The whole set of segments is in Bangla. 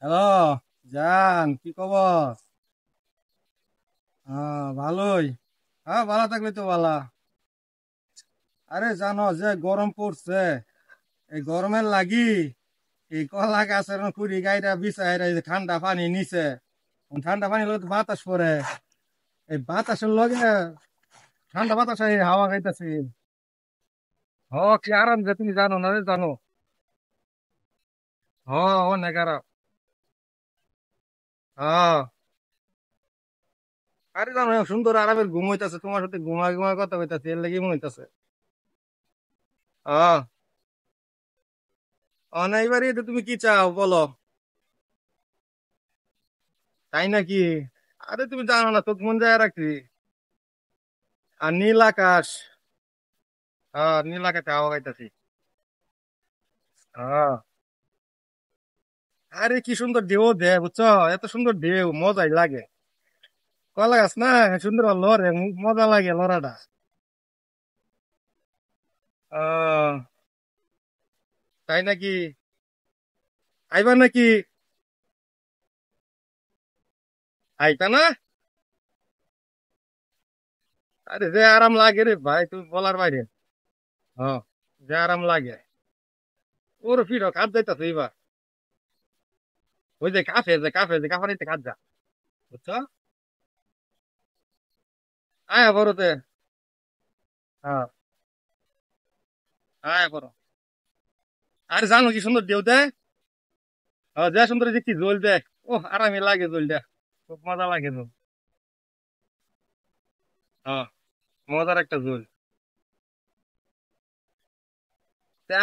হ্যালো, জান কি খবর? হ্যাঁ, ভালোই। হ্যাঁ, ভালো থাকলে তো ভালো। আরে জানো যে গরম পড়ছে, এই গরমের লাগি এই কলা গাছের কুড়ি গাইরা বিছাই এই যে ঠান্ডা পানি নিচে, ঠান্ডা পানি লগে তো বাতাস পড়ে, এই বাতাসের লগে ঠান্ডা বাতাস হাওয়া খাইতেছি। হ, কি আরাম যে তুমি জানো না রে, জানো। হ, অনেক আরাম। হ্যাঁ, আরে জানো সুন্দর আরামের ঘুম হইতাছে, তোমার সাথে ঘুমা ঘুমা কথা কইতাছি, এর লাগি মনে হইতাছে। হ্যাঁ, অনাইবারই তো তুমি কি চাও বলো। তাই নাকি? আরে তুমি জানো না, চোখ মন যায় রাখছি। আর নীল আকাশ। হ্যাঁ, নীল আকাশে হাওয়া খাইতাছি। হ্যাঁ, আরে কি সুন্দর ঢেউ দে বুঝছো, এত সুন্দর ঢেউ মজাই লাগে। কলা গাছ না, সুন্দর লড়ে, মজা লাগে লড়াটা। আহ, তাই নাকি? আইবা নাকি? আইতা না? আরে যে আরাম লাগে রে ভাই, তুমি বলার বাইরে। হ্যাঁ, যে আরাম লাগে। ওর ফিরো কাজ যাইতাছে এবার। ওই যে কাফে নিতে কাজ যা, বুঝছো? আয়া বড়তে। হ্যাঁ, আয়া বড়। আরে জানো কি সুন্দর ঢেউ দেয়। যে সুন্দর দেখছি জল দেয়। ও, আরামে লাগে জল দেয়, খুব মজা লাগে তো। হ্যাঁ, মজার একটা জল।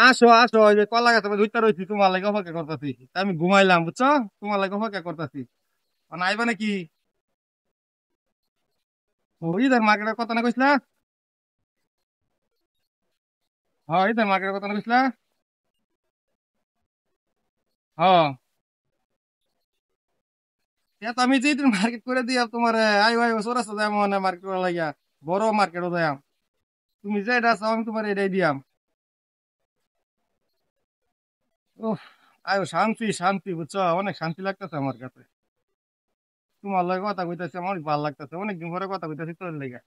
আসো আসো, ওই যে কলা গাছ ধুইতে রয়েছি, তোমার লাগে অপেক্ষা করতেছি। আমি ঘুমাইলাম বুঝছো, তোমার লাগে অপেক্ষা করতেছি। মানে আইবা নাকি? ওই ইধার মার্কেটের কথা না কইসলা। হ্যাঁ, ইধার মার্কেটের কথা না কইসলা। হ্যাঁ, তো আমি যে মার্কেট করে দিয়া তোমার আইও আইও চোরাস্তা যাই মনে মার্কেট করা লাগিয়া, বড় মার্কেটও যাই। তুমি যে এটা চাও আমি তোমার এটাই দিয়াম। উফ, আয়ো শান্তি শান্তি বুঝছো, অনেক শান্তি লাগতেছে আমার কাছে। তোমার লগে কথা কইতাছি আমার অনেক ভালো লাগতেছে, অনেকদিন পরে কথা কইতাছি তোর লেগে।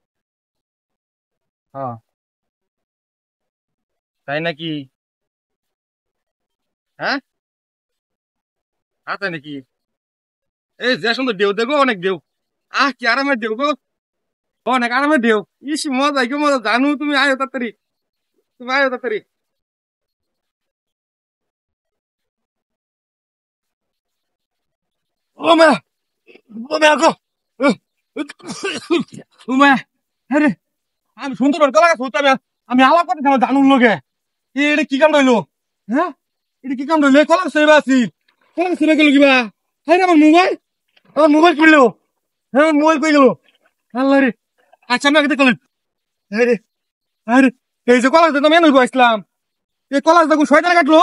হ্যাঁ, তাই নাকি? হ্যাঁ, তাই নাকি? এই যে সুন্দর ঢেউ দেখো, অনেক ঢেউ। কি আরামের ঢেউ গো, অনেক আরামের ঢেউ। ইস মজা কি মজা, জানো তুমি আয়ো তাড়াতাড়ি, তুমি আয়ো তাড়াতাড়ি। ও মা, ও মা গো, ও মা, আরে আমি সুন্দর গলা গাছ হইতাম, আমি আলাপ করতে জানুন লোকে। এটা কি কাম রইলো? হ্যাঁ, এটা কি কাম রইলো? কলার সেবা আছি, কলার সেবা গেল কিবা। হ্যাঁ, আমার মোবাইল করলো। হ্যাঁ, আমার মোবাইল কই গেল? আল্লাহ রে। আচ্ছা, আমি আগে দেখলাম। আরে, আরে, এই যে কলার আমি এনে আসলাম, এই কলার দেখুন শয়তানে কাটলো।